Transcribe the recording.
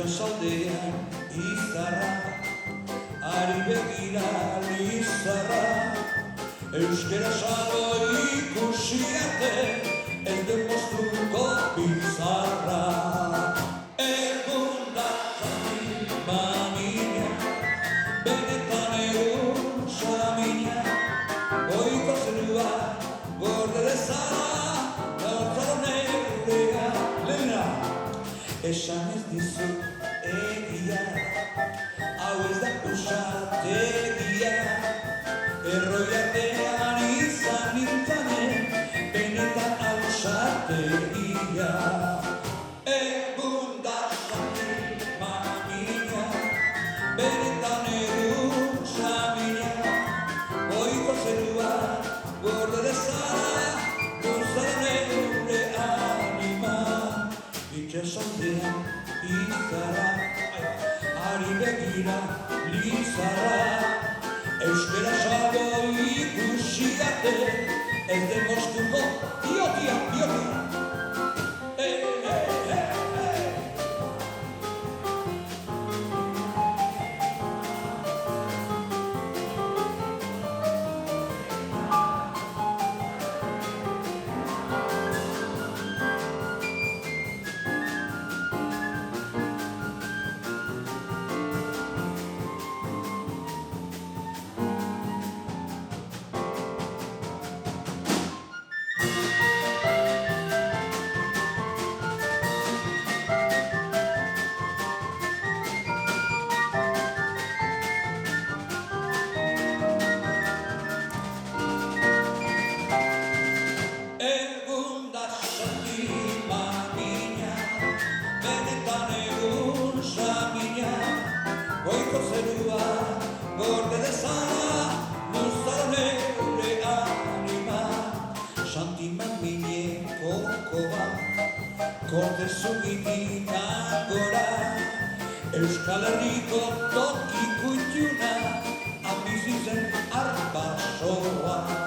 Itxasaldean izarra, ari begira lizarra, euskera salo ikusi arte, ez den moztuko bizarra. Egun da mamina, benetan egun samina, goiko zerua gorde dezala, gauzaro neurea lehena. Esan ez dizut egia, hau ez da usategia, erroi artean izan nintanen, benetan ausategia. Egun da zati mamina, benetan egun samina, goiko zerua gorde dezala, gozara neure anima. Itxasaldean izarra, ari begira lizarra, euskera salo ikusi arte, ez den moztuko biotia. Goiko zerua gorde dezala, luzaro neure anima. Santi mamine kokoa, korde zubikitan gora, Euskal Herriko toki kutxuna, ambizizen arpa soa.